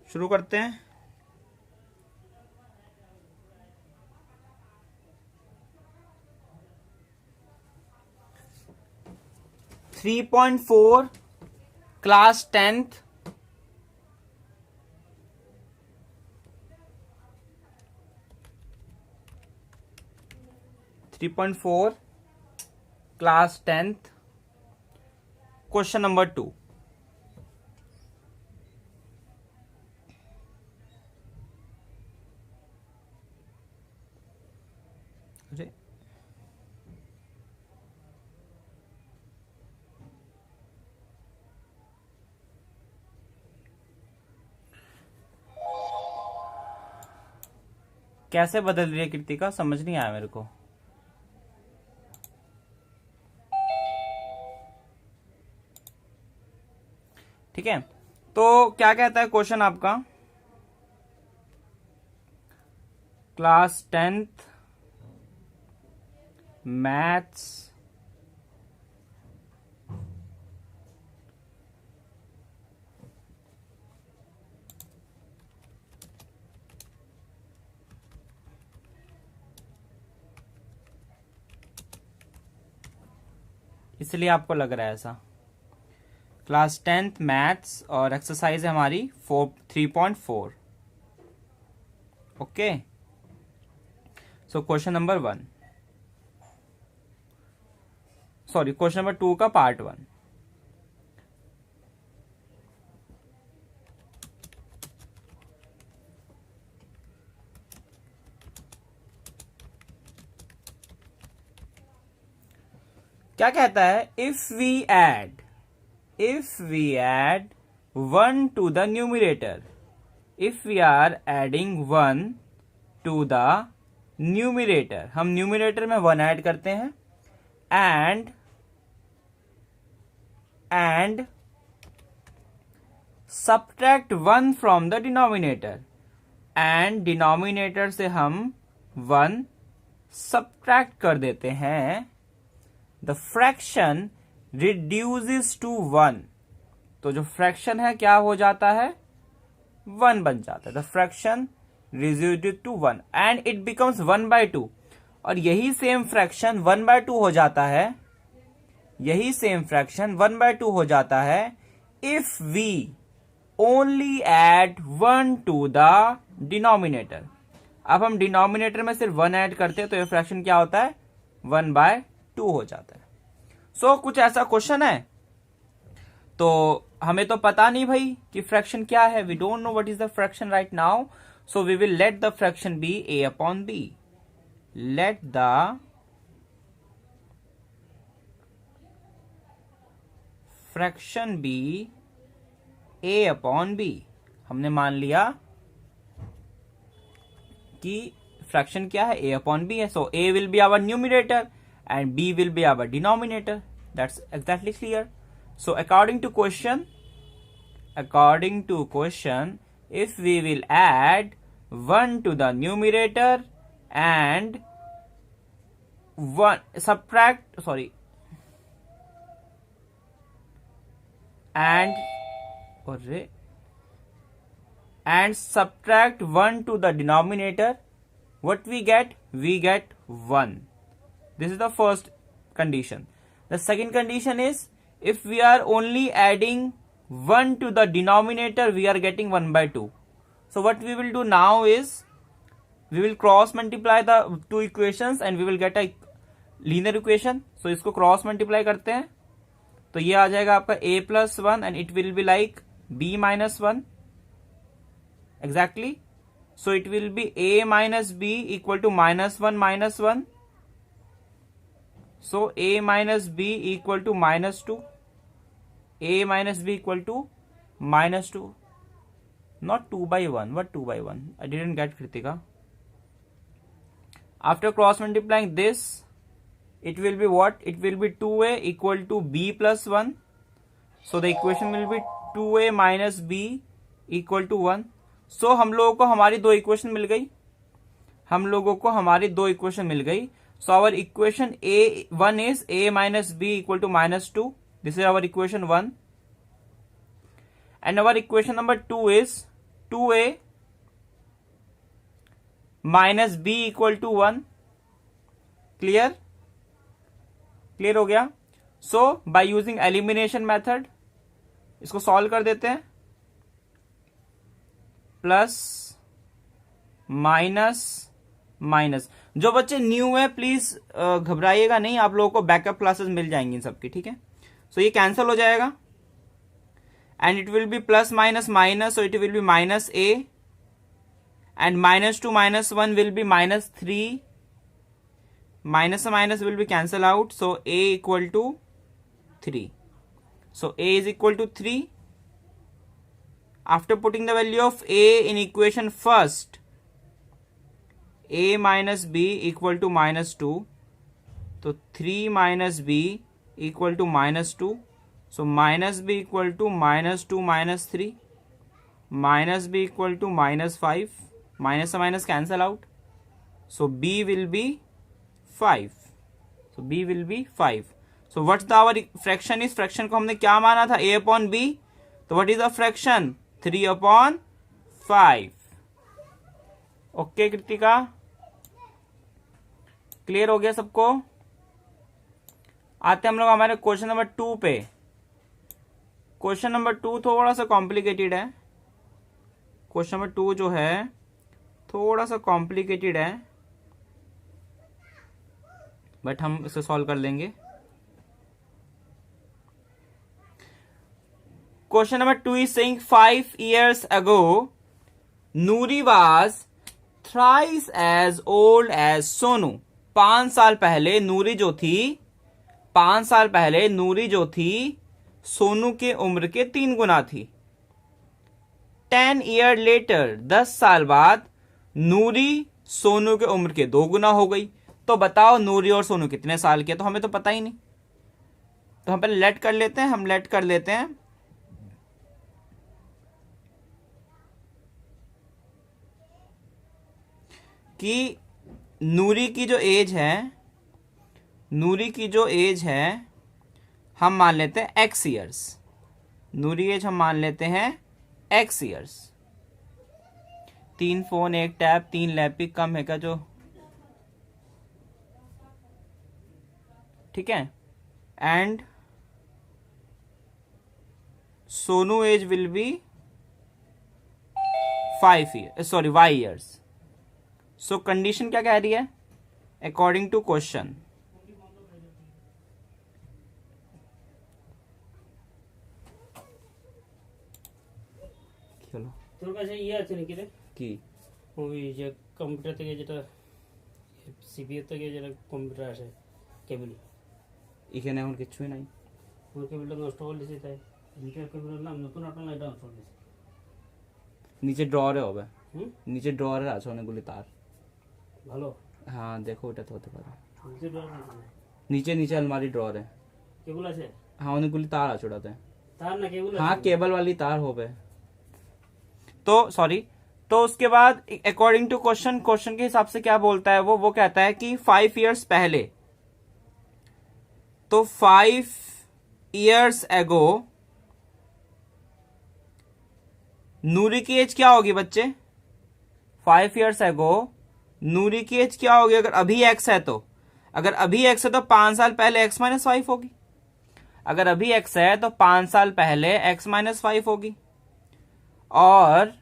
शुरू करते हैं। Three point four class 10th class 10th question number 2। कैसे बदल रही है कृतिका, समझ नहीं आया मेरे को। ठीक है, तो क्या कहता है क्वेश्चन आपका, क्लास 10th मैथ्स इसलिए आपको लग रहा है ऐसा। क्लास 10th मैथ्स और एक्सरसाइज है हमारी 3.4। Okay, so question number 1, sorry question number 2 का पार्ट 1। क्या कहता है, if we add 1 to the numerator, if we are adding 1 to the numerator, हम न्यूमिरेटर में 1 ऐड करते हैं, and subtract 1 from the denominator, and denominator से हम 1 सब्ट्रैक्ट कर देते हैं, द फ्रैक्शन रिड्यूसेस टू 1। तो जो फ्रैक्शन है क्या हो जाता है, 1 बन जाता है। The fraction reduces to 1 and it becomes 1/2। और यही सेम फ्रैक्शन 1/2 हो जाता है, यही सेम फ्रैक्शन 1/2 हो जाता है if we only add 1 to the denominator. अब हम डिनोमिनेटर में सिर्फ 1 ऐड करते हैं तो ये फ्रैक्शन क्या होता है, 1/2 हो जाता है। सो कुछ ऐसा क्वेश्चन है, तो हमें तो पता नहीं भाई कि फ्रैक्शन क्या है, we don't know what is the fraction right now, so we will let the fraction be a/b। Let the fraction be a/b। हमने मान लिया कि फ्रैक्शन क्या है, a/b है, so a will be our numerator and b will be our denominator. That's exactly clear. So according to question, if we will add 1 to the numerator and 1 subtract, sorry, and subtract 1 to the denominator, what we get? We get 1. This is the first condition. The second condition is, if we are only adding 1 to the denominator, we are getting 1/2. So what we will do now is, we will cross multiply the two equations and we will get a linear equation. So इसको cross multiply करते हैं, तो ये आ जाएगा आपका a+1 and it will be like b-1 exactly. So it will be a minus b equal to -1 -1. So a minus b equal to -2, a minus b equal to -2, not 2/1. What 2/1? I didn't get, Kritika. After cross multiplying this, it will be what? It will be 2a equal to b+1. So the equation will be 2a minus b equal to 1. So हम लोगों को हमारी दो equation मिल गई, So our equation A1 is a minus b equal to -2. This is our equation 1. and our equation number 2 is 2a minus b equal to 1. Clear हो गया. सो by using elimination method इसको solve कर देते हैं. Plus minus minus. जो बच्चे new है please घबराइएगा नहीं, आप लोगों को बैकअप क्लासेस मिल जाएंगी इन सबकी. ठीक है, सो ये कैंसिल हो जाएगा and it will be plus minus minus, so it will be minus a, and minus 2 minus 1 will be minus 3, minus and minus will be cancel out, so a equal to 3. So a is equal to 3. After putting the value of a in equation first, a minus b equal to minus 2, so 3 minus b equal to minus 2. So minus b equal to minus 2 minus 3, minus b equal to minus 5, minus and minus cancel out, so b will be 5. So b will be 5. So what's the our fraction is? Fraction को हमने क्या माना था? a upon b. तो what is the fraction? 3 upon 5. Okay Kritika, clear हो गया सबको? आते हम लोग हमारे क्वेश्चन नंबर 2 पे. क्वेश्चन नंबर 2 थोड़ा सा कॉम्प्लिकेटेड है. क्वेश्चन नंबर 2 जो है थोड़ा सा कॉम्प्लिकेटेड है, बट हम इसे सॉल्व कर लेंगे. Question number 2 is saying 5 years ago Noori was thrice as old as Sonu. 5 साल पहले नूरी जो थी सोनू के उम्र के 3 गुना थी. 10 years later 10 साल बाद नूरी सोनू के उम्र के 2 गुना हो गई. तो बताओ नूरी और सोनू कितने साल के? तो हमें तो पता ही नहीं, तो हम पहले लेट कर लेते हैं. हम लेट कर लेते हैं कि नूरी की जो एज है हम मान लेते हैं x ईयर्स. नूरी एज हम मान लेते हैं x years. 3 phone 1 tab 3 lappy कम है क्या जो? ठीक है. And Sonu age will be 5 year, sorry y years. So condition क्या कह रही है? अकॉर्डिंग टू क्वेश्चन তোর কাছে ইয়ে আছে নাকি রে? কি ওই যে কম্পিউটার থেকে যেটা সিপিইউ থেকে যেটা কম্পিউটার আসে কেবল, এখানে এখন কিছুই নাই. ওর কেবলটা নষ্ট করে দিয়েছে, তাই ইন্টার কেবলের নাম নতুন আপনার এটা নষ্ট করে দিয়েছে. নিচে ড্রয়ারে হবে, হুম, নিচে ড্রয়ারে আছে অনেকগুলি তার. ভালো, হ্যাঁ দেখো ওটা তো হতে পারে. নিচে ড্রয়ার আছে, নিচে নিচে अलमारी ড্রয়ারে কেবল আছে. हाँ অনেকগুলি তার আছে ওটাতে. তার না কেবল हाँ केबल वाली तार होवे. तो सॉरी, तो उसके बाद अकॉर्डिंग टू क्वेश्चन के हिसाब से क्या बोलता है वो कहता है कि 5 years पहले, तो 5 years ago नूरी की एज क्या होगी बच्चे? 5 years ago नूरी की एज क्या होगी? अगर अभी x है तो 5 साल पहले x माइनस 5 होगी. अगर अभी x है तो 5 साल पहले x माइनस 5 होगी. और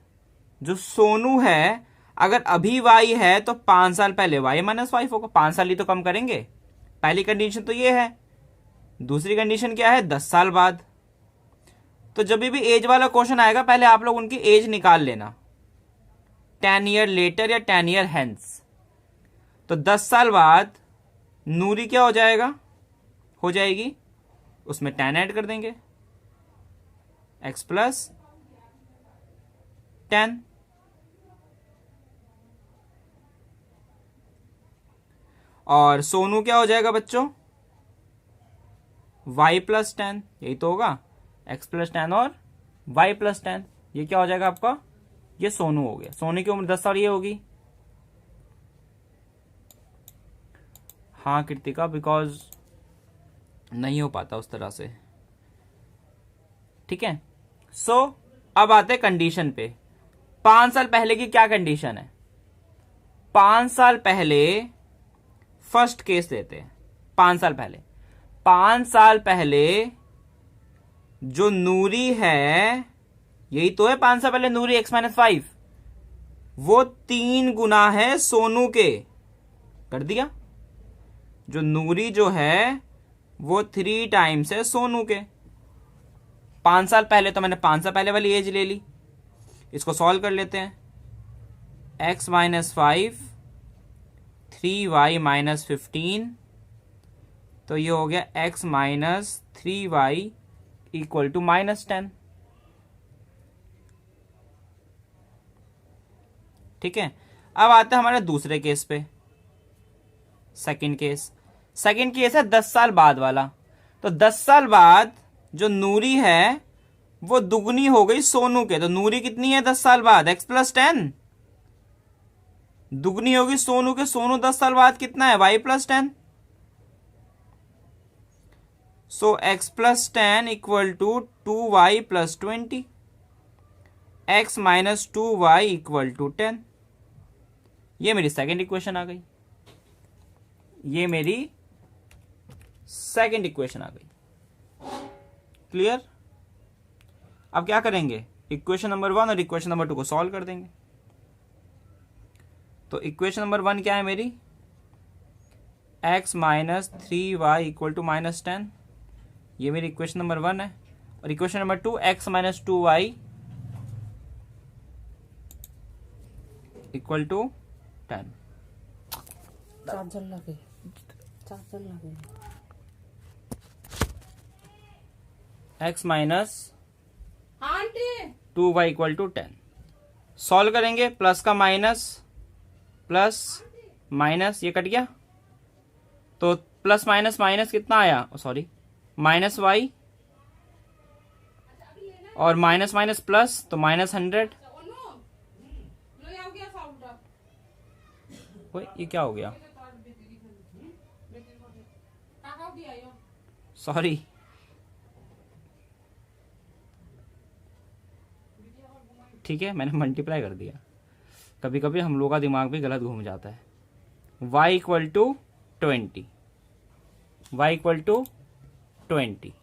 जो सोनू है अगर अभी y है तो 5 साल पहले y माइनस 5 होगा. 5 साल ही तो कम करेंगे. पहली कंडीशन तो ये है. दूसरी कंडीशन क्या है? 10 साल बाद. तो जब भी एज वाला क्वेश्चन आएगा पहले आप लोग उनकी एज निकाल लेना, 10 year later या 10 year hence. तो 10 साल बाद नूरी क्या हो जाएगी, उसमें 10 ऐड कर देंगे, x प्लस 10. और सोनू क्या हो जाएगा बच्चों? y plus 10. यही तो होगा, x प्लस 10 और y प्लस 10. ये क्या हो जाएगा आपका? ये सोनू हो गया. सोनू की उम्र 10 साल ये होगी. हाँ कृतिका, बिकॉज नहीं हो पाता उस तरह से. ठीक है. सो अब आते हैं कंडीशन पे। 5 साल पहले की क्या कंडीशन है? 5 साल पहले फर्स्ट केस लेते हैं। 5 साल पहले जो नूरी है, यही तो है 5 साल पहले नूरी x-5, वो 3 गुना है सोनू के। कर दिया। जो नूरी जो है वो 3 टाइम्स है सोनू के। 5 साल पहले, तो मैंने 5 साल पहले वाली एज ले ली। इसको सॉल्व कर लेते हैं। x-5 3y - 15, तो ये हो गया x - 3y इक्वल टू -10। ठीक है। अब आते हैं हमारे दूसरे केस पे, सेकंड केस है 10 साल बाद वाला। तो 10 साल बाद जो नूरी है वो दुगनी हो गई सोनू के। तो नूरी कितनी है 10 साल बाद? x+10 दुगनी होगी सोनू के। सोनू 10 साल बाद कितना है? y+10। So x+10 equal to 2y + 20, x - 2y equal to 10। ये मेरी सेकेंड इक्वेशन आ गई। क्लियर? अब क्या करेंगे? इक्वेशन नंबर 1 और इक्वेशन नंबर 2 को सॉल्व कर देंगे। तो इक्वेशन नंबर 1 क्या है मेरी? x - 3y इक्वल टू -10, ये मेरी इक्वेशन नंबर 1 है। और equation number 2 x - 2y equal to 10। Charger लगे x - 2y equal to 10। Solve करेंगे। प्लस का माइनस, प्लस माइनस, ये कट गया। तो प्लस माइनस माइनस कितना आया? सॉरी, -y, और माइनस माइनस प्लस, तो -100। ये क्या हो गया? सॉरी, ठीक है, मैंने मल्टीप्लाई कर दिया। कभी कभी हम लोग का दिमाग भी गलत घूम जाता है। y equal to 20, y equal to 20।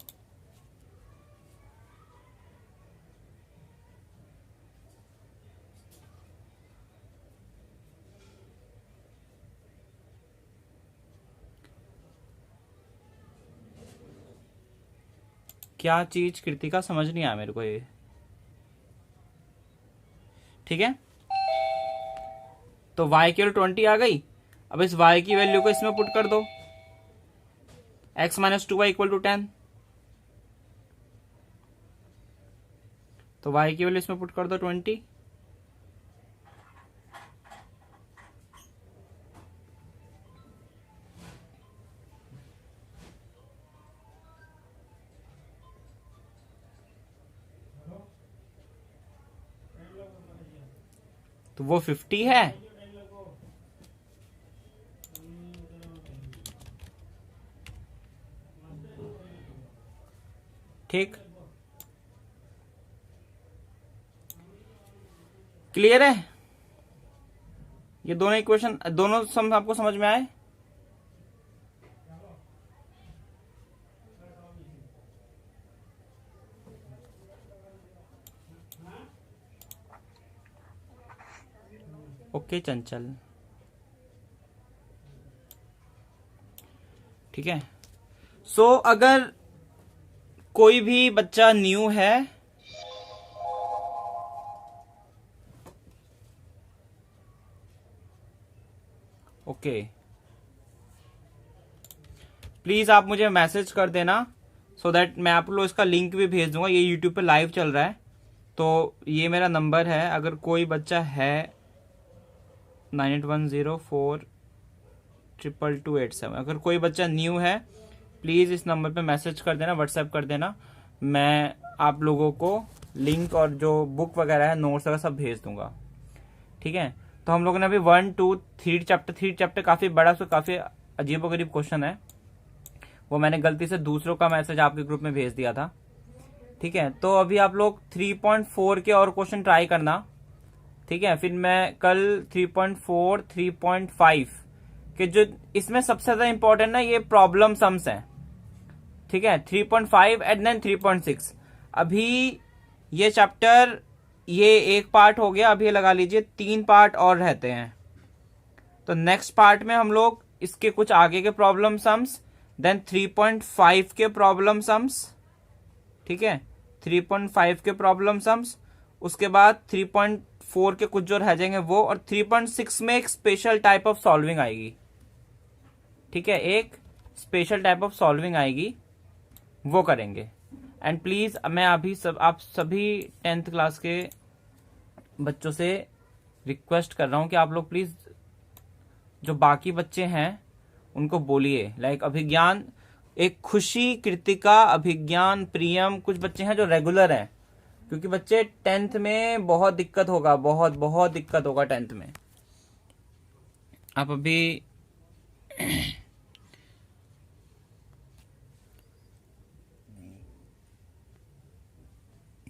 क्या चीज कृतिका? समझ नहीं आया मेरे को ये। ठीक है, तो y की वैल्यू 20 आ गई। अब इस y की वैल्यू को इसमें पुट कर दो। x - 2y इक्वल टू 10, तो y की वैल्यू इसमें पुट कर दो 20। तो वो 50 है। ठीक, क्लियर है? ये दोनों इक्वेशन, दोनों सम आपको समझ में आए? ओके चंचल, ठीक है। सो अगर कोई भी बच्चा न्यू है, ओके, प्लीज आप मुझे मैसेज कर देना, सो दैट मैं आप लोग इसका लिंक भी भेज दूंगा। ये यूट्यूब पे लाइव चल रहा है, तो ये मेरा नंबर है। अगर कोई बच्चा है 9810422287, अगर कोई बच्चा न्यू है प्लीज़ इस नंबर पे मैसेज कर देना, व्हाट्सएप कर देना। मैं आप लोगों को लिंक और जो बुक वगैरह है, नोट्स वगैरह सब भेज दूंगा। ठीक है, तो हम लोगों ने अभी 1, 2, 3 चैप्टर काफ़ी बड़ा, उसमें काफ़ी अजीबोगरीब क्वेश्चन है। वो मैंने गलती से दूसरों का मैसेज आपके ग्रुप में भेज दिया था। ठीक है, तो अभी आप लोग 3.4 के और क्वेश्चन ट्राई करना। ठीक है, फिर मैं कल 3.4, 3.5 के जो इसमें सबसे ज्यादा इंपॉर्टेंट ना ये प्रॉब्लम सम्स है। ठीक है, 3.5 एंड देन 3.6। अभी ये चैप्टर ये एक पार्ट हो गया, अभी लगा लीजिए 3 पार्ट और रहते हैं। तो नेक्स्ट पार्ट में हम लोग इसके कुछ आगे के प्रॉब्लम सम्स, देन 3.5 के प्रॉब्लम सम्स, ठीक है, 3.5 के प्रॉब्लम सम्स, उसके बाद 3.4 के कुछ जो रह जाएंगे वो, और 3.6 में एक स्पेशल टाइप ऑफ सॉल्विंग आएगी। ठीक है, एक स्पेशल टाइप ऑफ सॉल्विंग आएगी, वो करेंगे। एंड प्लीज मैं अभी आप सभी 10th क्लास के बच्चों से रिक्वेस्ट कर रहा हूं कि आप लोग प्लीज जो बाकी बच्चे हैं उनको बोलिए, लाइक अभिज्ञान, एक खुशी, कृतिका, अभिज्ञान, प्रियम, कुछ बच्चे हैं जो रेगुलर हैं, क्योंकि बच्चे 10th में बहुत दिक्कत होगा, बहुत बहुत दिक्कत होगा 10th में। आप अभी